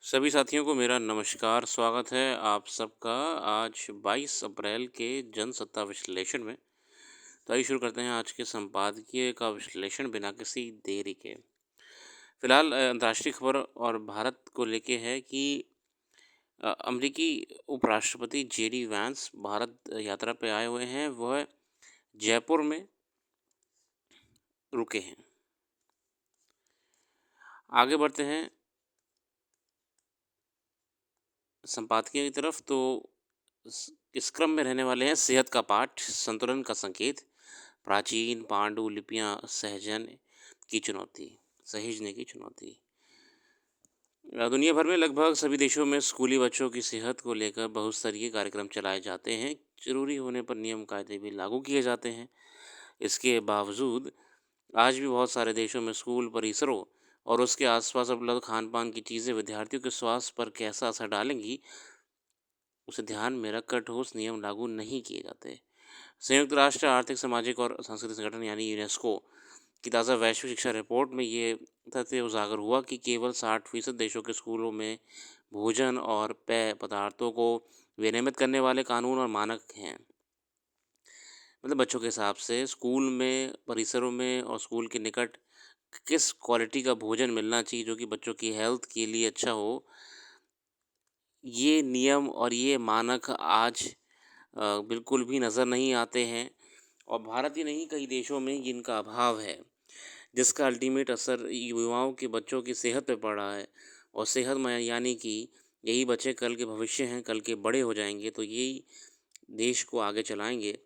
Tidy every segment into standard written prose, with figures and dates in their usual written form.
सभी साथियों को मेरा नमस्कार, स्वागत है आप सबका आज 22 अप्रैल के जनसत्ता विश्लेषण में। तो आइए शुरू करते हैं आज के संपादकीय का विश्लेषण बिना किसी देरी के। फिलहाल अंतर्राष्ट्रीय खबर और भारत को लेके है कि अमेरिकी उपराष्ट्रपति जेडी वैंस भारत यात्रा पे आए हुए हैं। वह जयपुर में रुके हैं। आगे बढ़ते हैं संपादकीय की तरफ। तो इस क्रम में रहने वाले हैं सेहत का पाठ, संतुलन का संकेत, प्राचीन पांडुलिपियां सहेजने की चुनौती। दुनिया भर में लगभग सभी देशों में स्कूली बच्चों की सेहत को लेकर बहुत स्तरीय कार्यक्रम चलाए जाते हैं। जरूरी होने पर नियम कायदे भी लागू किए जाते हैं। इसके बावजूद आज भी बहुत सारे देशों में स्कूल परिसरों और उसके आसपास उपलब्ध खान पान की चीज़ें विद्यार्थियों के स्वास्थ्य पर कैसा असर डालेंगी, उसे ध्यान में रखकर ठोस नियम लागू नहीं किए जाते। संयुक्त राष्ट्र आर्थिक, सामाजिक और सांस्कृतिक संगठन यानी यूनेस्को की ताज़ा वैश्विक शिक्षा रिपोर्ट में ये तथ्य उजागर हुआ कि केवल 60% देशों के स्कूलों में भोजन और पेय पदार्थों को विनियमित करने वाले कानून और मानक हैं। मतलब बच्चों के हिसाब से स्कूल में, परिसरों में और स्कूल के निकट किस क्वालिटी का भोजन मिलना चाहिए जो कि बच्चों की हेल्थ के लिए अच्छा हो, ये नियम और ये मानक आज बिल्कुल भी नज़र नहीं आते हैं। और भारत ही नहीं, कई देशों में इनका अभाव है, जिसका अल्टीमेट असर युवाओं के बच्चों की सेहत पे पड़ रहा है। और सेहत में यानी कि यही बच्चे कल के भविष्य हैं, कल के बड़े हो जाएंगे तो यही देश को आगे चलाएंगे।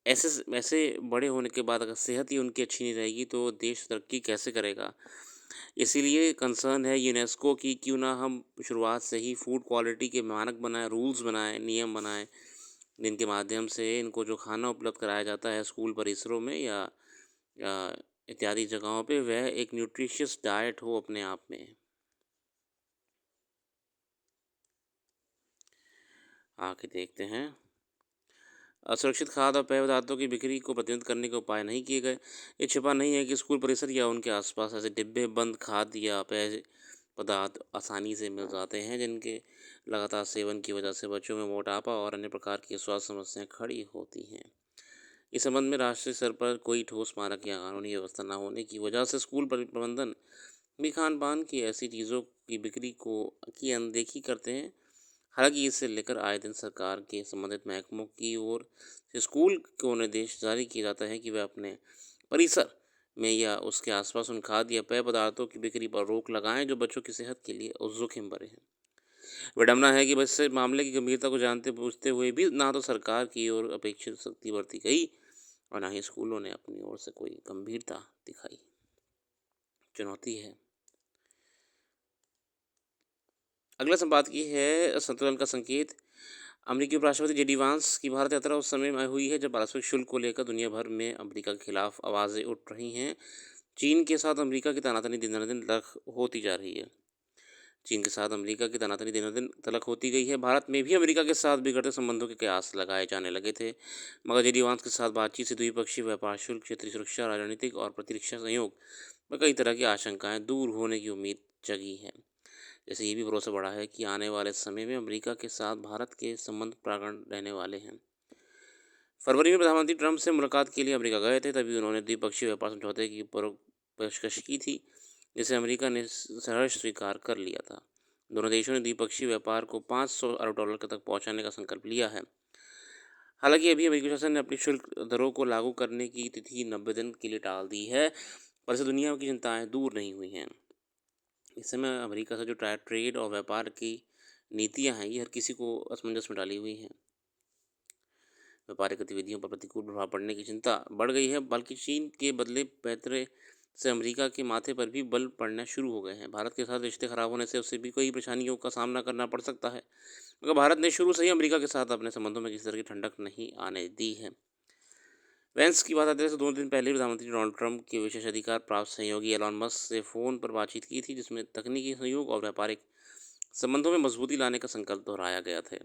ऐसे बड़े होने के बाद अगर सेहत ही उनकी अच्छी नहीं रहेगी तो देश तरक्की कैसे करेगा। इसीलिए कंसर्न है यूनेस्को की, क्यों ना हम शुरुआत से ही फूड क्वालिटी के मानक बनाएं, रूल्स बनाएं, नियम बनाएं, जिनके माध्यम से इनको जो खाना उपलब्ध कराया जाता है स्कूल परिसरों में या इत्यादि जगहों पे, वह एक न्यूट्रिशियस डाइट हो अपने आप में। आगे देखते हैं। असुरक्षित खाद्य और पेय पदार्थों की बिक्री को प्रतिबंधित करने के उपाय नहीं किए गए। ये छिपा नहीं है कि स्कूल परिसर या उनके आसपास ऐसे डिब्बे बंद खाद्य या पेय पदार्थ आसानी से मिल जाते हैं, जिनके लगातार सेवन की वजह से बच्चों में मोटापा और अन्य प्रकार की स्वास्थ्य समस्याएं खड़ी होती हैं। इस संबंध में राष्ट्रीय स्तर पर कोई ठोस मानक या कानूनी व्यवस्था न होने की वजह से स्कूल प्रबंधन भी खान पान की ऐसी चीज़ों की बिक्री की अनदेखी करते हैं। हालांकि इसे लेकर आए दिन सरकार के संबंधित महकमों की ओर से स्कूल को निर्देश जारी किया जाता है कि वह अपने परिसर में या उसके आसपास उन खाद्य या पेय पदार्थों की बिक्री पर रोक लगाएं जो बच्चों की सेहत के लिए जोखिम भरे हैं। विडम्बना है कि बस से मामले की गंभीरता को जानते बूझते हुए भी ना तो सरकार की ओर अपेक्षित सख्ती बरती गई और ना ही स्कूलों ने अपनी ओर से कोई गंभीरता दिखाई। चुनौती है। अगला संपादकीय है संतुलन का संकेत। अमेरिकी उपराष्ट्रपति जेडी वांस की भारत यात्रा उस समय में हुई है जब पारस्परिक शुल्क को लेकर दुनिया भर में अमेरिका के खिलाफ आवाज़ें उठ रही हैं। चीन के साथ अमेरिका की तनातनी दिन दिन तलख होती जा रही है। चीन के साथ अमेरिका की तनातनी दिनों दिन तलख होती गई है। भारत में भी अमेरिका के साथ बिगड़ते संबंधों के कयास लगाए जाने लगे थे, मगर जेडी वांस के साथ बातचीत से द्विपक्षीय व्यापार, शुल्क, क्षेत्रीय सुरक्षा, राजनीतिक और प्रतिरक्षा सहयोग में कई तरह की आशंकाएं दूर होने की उम्मीद जगी है। जैसे ये भी भरोसा बढ़ा है कि आने वाले समय में अमेरिका के साथ भारत के संबंध प्राण रहने वाले हैं। फरवरी में प्रधानमंत्री ट्रंप से मुलाकात के लिए अमेरिका गए थे, तभी उन्होंने द्विपक्षीय व्यापार समझौते की पेशकश की थी, जिसे अमेरिका ने सहर्ष स्वीकार कर लिया था। दोनों देशों ने द्विपक्षीय व्यापार को $500 अरब तक पहुंचाने का संकल्प लिया है। हालांकि अभी अमेरिकी शासन ने अपनी शुल्क दरों को लागू करने की तिथि 90 दिन के लिए टाल दी है, पर इससे दुनिया की चिंताएं दूर नहीं हुई हैं। इस समय अमेरिका से जो ट्रेड और व्यापार की नीतियां हैं, ये हर किसी को असमंजस में डाली हुई हैं। व्यापारिक गतिविधियों पर प्रतिकूल प्रभाव पड़ने की चिंता बढ़ गई है, बल्कि चीन के बदले पैतरे से अमेरिका के माथे पर भी बल पड़ना शुरू हो गए हैं। भारत के साथ रिश्ते खराब होने से उससे भी कई परेशानियों का सामना करना पड़ सकता है, मगर भारत ने शुरू से ही अमेरिका के साथ अपने संबंधों में किसी तरह की ठंडक नहीं आने दी है। वेंस की बात आते हैं तो 2 दिन पहले प्रधानमंत्री डोनाल्ड ट्रंप के विशेष अधिकार प्राप्त सहयोगी एलॉन मस्क से फ़ोन पर बातचीत की थी, जिसमें तकनीकी सहयोग और व्यापारिक संबंधों में मजबूती लाने का संकल्प दोहराया गया था।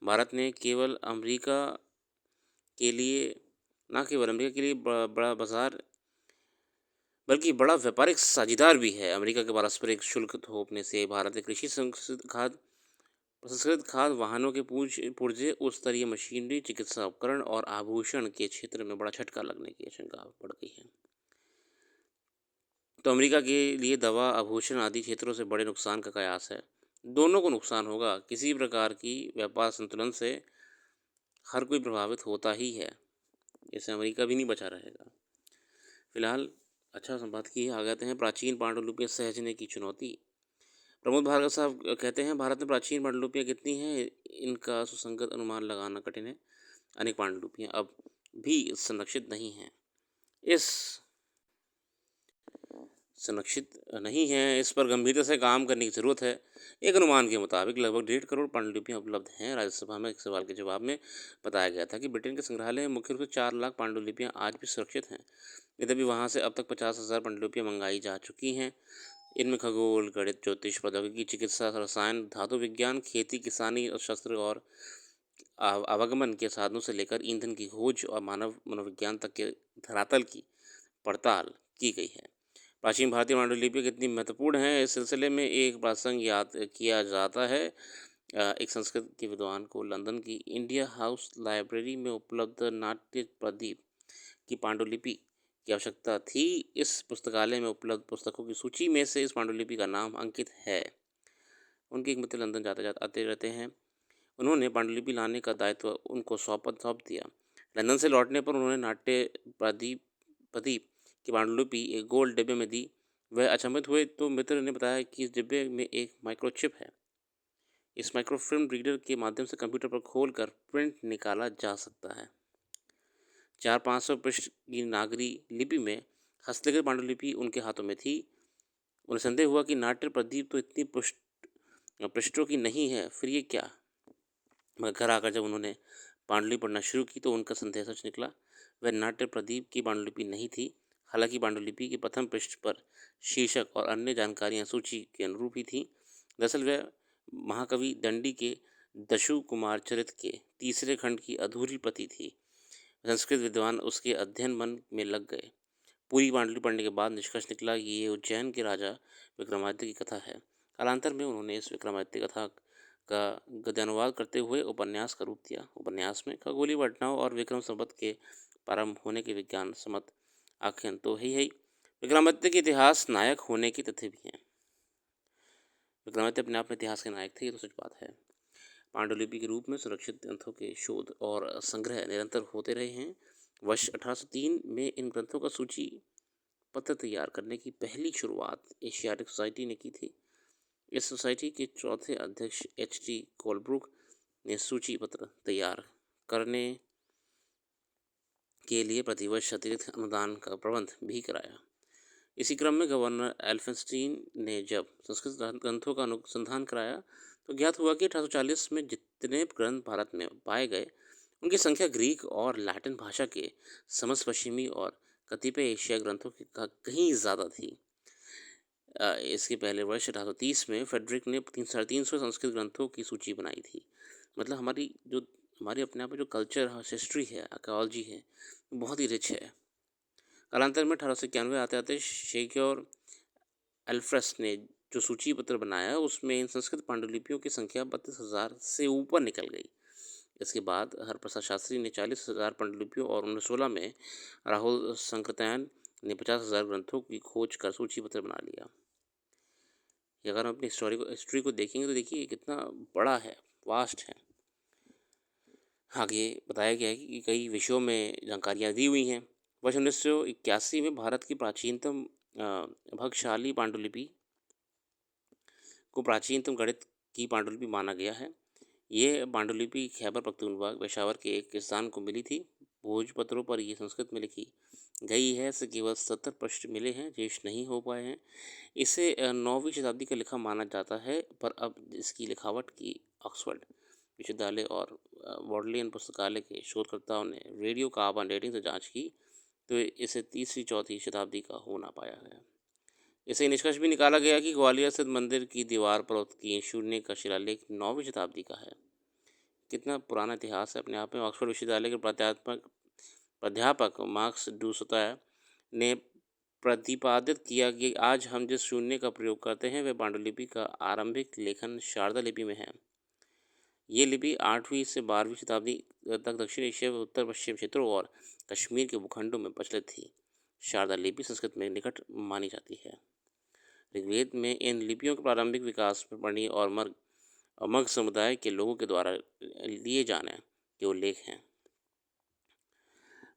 भारत ने केवल अमेरिका के लिए न केवल अमेरिका के लिए बड़ा बाजार बल्कि बड़ा व्यापारिक साझीदार भी है। अमेरिका के पारस्परिक शुल्क थोपने से भारत के कृषि प्रसंस्कृत खाद्य वाहनों के पुर्जे, उच्च स्तरीय मशीनरी, चिकित्सा उपकरण और आभूषण के क्षेत्र में बड़ा झटका लगने की आशंका बढ़ गई है। तो अमेरिका के लिए दवा, आभूषण आदि क्षेत्रों से बड़े नुकसान का कयास है। दोनों को नुकसान होगा। किसी प्रकार की व्यापार संतुलन से हर कोई प्रभावित होता ही है। इससे अमेरिका भी नहीं बचा रहेगा। फिलहाल अच्छा संवाद की आ जाते हैं। प्राचीन पांडुलिपियां सहेजने की चुनौती। प्रमोद भार्गव साहब कहते हैं, भारत में प्राचीन पांडुलिपियां कितनी हैं, इनका सुसंगत अनुमान लगाना कठिन है। अनेक पांडुलिपियां अब भी संरक्षित नहीं हैं। इस संरक्षित नहीं है, इस पर गंभीरता से काम करने की ज़रूरत है। एक अनुमान के मुताबिक लगभग 1.5 करोड़ पांडुलिपियां उपलब्ध हैं। राज्यसभा में एक सवाल के जवाब में बताया गया था कि ब्रिटेन के संग्रहालय में मुख्य रूप से 4 लाख पांडुलिपियां आज भी सुरक्षित हैं। यद्यपि वहां से अब तक 50,000 पांडुलिपियां मंगाई जा चुकी हैं। इनमें खगोल, गणित, ज्योतिष, प्रौद्योगिकी, चिकित्सा, रसायन, धातु विज्ञान, खेती, किसानी और शस्त्र और आवागमन के साधनों से लेकर ईंधन की खोज और मानव मनोविज्ञान तक के धरातल की पड़ताल की गई है। प्राचीन भारतीय पांडुलिपि कितनी महत्वपूर्ण है, इस सिलसिले में एक प्रसंग याद किया जाता है। एक संस्कृत के विद्वान को लंदन की इंडिया हाउस लाइब्रेरी में उपलब्ध नाट्य प्रदीप की पांडुलिपि की आवश्यकता थी। इस पुस्तकालय में उपलब्ध पुस्तकों की सूची में से इस पांडुलिपि का नाम अंकित है। उनके एक मित्र लंदन जाते जाते आते रहते हैं। उन्होंने पांडुलिपि लाने का दायित्व उनको सौंप दिया। लंदन से लौटने पर उन्होंने नाट्य प्रदीप प्रदीप की पांडुलिपि एक गोल डिब्बे में दी। वह अचंभित हुए तो मित्र ने बताया कि इस डिब्बे में एक माइक्रोचिप है। इस माइक्रोफिल्म रीडर के माध्यम से कंप्यूटर पर खोलकर प्रिंट निकाला जा सकता है। 400-500 पृष्ठ की नागरी लिपि में हस्तलिखित पांडुलिपि उनके हाथों में थी। उन्हें संदेह हुआ कि नाट्य प्रदीप तो इतनी पृष्ठों की नहीं है, फिर ये क्या। मगर घर आकर जब उन्होंने पांडुलिपि पढ़ना शुरू की तो उनका संदेह सच निकला। वह नाट्य प्रदीप की पांडुलिपि नहीं थी। हालांकि पांडुलिपि के प्रथम पृष्ठ पर शीर्षक और अन्य जानकारियां सूची के अनुरूप ही थी। दरअसल वह महाकवि दंडी के दशु कुमार चरित के तीसरे खंड की अधूरी प्रति थी। संस्कृत विद्वान उसके अध्ययन मन में लग गए। पूरी पांडुलिपि पढ़ने के बाद निष्कर्ष निकला कि ये उज्जैन के राजा विक्रमादित्य की कथा है। कालांतर में उन्होंने इस विक्रमादित्य कथा का गद्यानुवाद करते हुए उपन्यास का रूप दिया। उपन्यास में खगोलीय घटनाओं और विक्रम संवत के प्रारंभ होने के विज्ञान सम्मत आख्यान तो है ही, विक्रमादित्य के इतिहास नायक होने के तथ्य भी हैं। विक्रमादित्य अपने आप में इतिहास के नायक थे, ये तो सच बात है। पांडुलिपि के रूप में सुरक्षित ग्रंथों के शोध और संग्रह निरंतर होते रहे हैं। वर्ष 1803 में इन ग्रंथों का सूची पत्र तैयार करने की पहली शुरुआत एशियाटिक सोसाइटी ने की थी। इस सोसाइटी के चौथे अध्यक्ष H.T. कोलब्रुक ने सूची पत्र तैयार करने के लिए प्रतिवर्ष अतिरिक्त अनुदान का प्रबंध भी कराया। इसी क्रम में गवर्नर एल्फिंस्टीन ने जब संस्कृत ग्रंथों का अनुसंधान कराया तो ज्ञात हुआ कि 1840 में जितने ग्रंथ भारत में पाए गए उनकी संख्या ग्रीक और लैटिन भाषा के समस्त पश्चिमी और कतिपय एशिया ग्रंथों की कहीं ज़्यादा थी। इसके पहले वर्ष 1830 में फेडरिक ने 350 संस्कृत ग्रंथों की सूची बनाई थी। मतलब हमारी अपने आप में जो कल्चर हिस्ट्री है, आर्कियोलॉजी है, बहुत ही रिच है। कालांतर में 1891 आते आते शेक्योर एल्फ्रेस ने जो सूची पत्र बनाया उसमें इन संस्कृत पांडुलिपियों की संख्या 32,000 से ऊपर निकल गई। इसके बाद हरप्रसाद शास्त्री ने 40,000 पांडुलिपियों और 1916 में राहुल संकृत्यायन ने 50,000 ग्रंथों की खोज कर सूची पत्र बना लिया। अगर हम अपनी हिस्ट्री को देखेंगे तो देखिए कितना बड़ा है, वास्ट है। आगे बताया गया है कि कई विषयों में जानकारियाँ दी हुई हैं। वर्ष 1981 में भारत की प्राचीनतम भगशाली पांडुलिपि को प्राचीनतम गणित की पांडुलिपि माना गया है। ये पांडुलिपि खैबर पख्तूनख्वा पेशावर के एक किसान को मिली थी। भोजपत्रों पर ये संस्कृत में लिखी गई है। इसे केवल 70 पृष्ठ मिले हैं, शेष नहीं हो पाए हैं। इसे 9वीं शताब्दी का लिखा माना जाता है, पर अब इसकी लिखावट की ऑक्सफोर्ड विश्वविद्यालय और वॉडलियन पुस्तकालय के शोधकर्ताओं ने रेडियो कार्बन डेटिंग से जांच की तो इसे 3वीं-4वीं शताब्दी का होना पाया गया। इसे निष्कर्ष भी निकाला गया कि ग्वालियर स्थित मंदिर की दीवार पर उत्कीर्ण शून्य का शिलालेख 9वीं शताब्दी का है। कितना पुराना इतिहास है अपने आप में। ऑक्सफोर्ड विश्वविद्यालय के प्राध्यापक मार्क्स डू सुतार ने प्रतिपादित किया कि आज हम जिस शून्य का प्रयोग करते हैं वह पांडुलिपि का आरंभिक लेखन शारदा लिपि में है। ये लिपि 8वीं से 12वीं शताब्दी तक दक्षिण एशिया व उत्तर पश्चिम क्षेत्रों और कश्मीर के भूखंडों में प्रचलित थी। शारदा लिपि संस्कृत में निकट मानी जाती है। ऋग्वेद में इन लिपियों के प्रारंभिक विकास में पढ़ी और मग समुदाय के लोगों के द्वारा लिए जाने के उल्लेख हैं।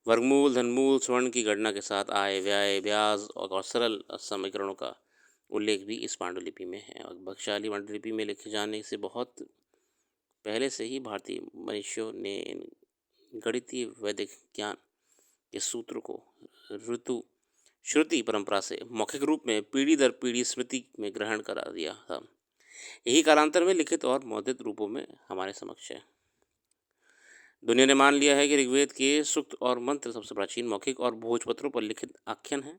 वर्गमूल, धनमूल, स्वर्ण की गणना के साथ आय, व्यय, ब्याज और सरल समीकरणों का उल्लेख भी इस पांडुलिपि में है। और बख्शाली पांडुलिपि में लिखे जाने से बहुत पहले से ही भारतीय मनुष्यों ने गणितीय वैदिक ज्ञान के सूत्रों को ऋतु श्रुति परंपरा से मौखिक रूप में पीढ़ी दर पीढ़ी स्मृति में ग्रहण करा दिया था। यही कालांतर में लिखित और मौद्रित रूपों में हमारे समक्ष है। दुनिया ने मान लिया है कि ऋग्वेद के सूक्त और मंत्र सबसे प्राचीन मौखिक और भोजपत्रों पर लिखित आख्यान है।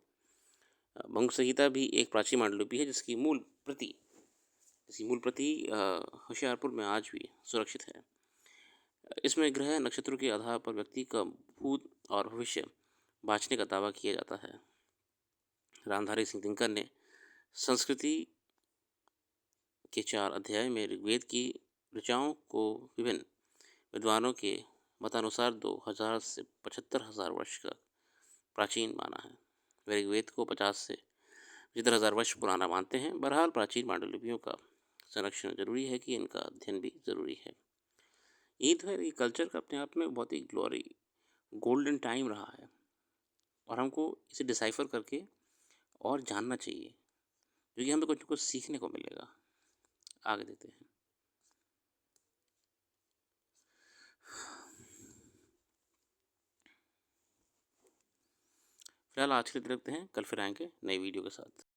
भंग संहिता भी एक प्राचीन पांडुलिपि है जिसकी मूल प्रति होशियारपुर में आज भी सुरक्षित है। इसमें ग्रह नक्षत्रों के आधार पर व्यक्ति का भूत और भविष्य बाँचने का दावा किया जाता है। रामधारी सिंह दिनकर ने संस्कृति के 4 अध्याय में ऋग्वेद की ऋचाओं को विभिन्न विद्वानों के मतानुसार 2000 से 75,000 वर्ष का प्राचीन माना है। वे ऋग्वेद को 50 से 75,000 वर्ष पुराना मानते हैं। बहरहाल प्राचीन पांडुलिपियों का संरक्षण जरूरी है कि इनका अध्ययन भी जरूरी है। ये तो है, ये कल्चर का अपने आप में बहुत ही ग्लोरी गोल्डन टाइम रहा है और हमको इसे डिसाइफर करके और जानना चाहिए क्योंकि हमें कुछ कुछ सीखने को मिलेगा। आगे देखते हैं। फिलहाल आज के लिए रखते हैं, कल फिर आएंगे नई वीडियो के साथ।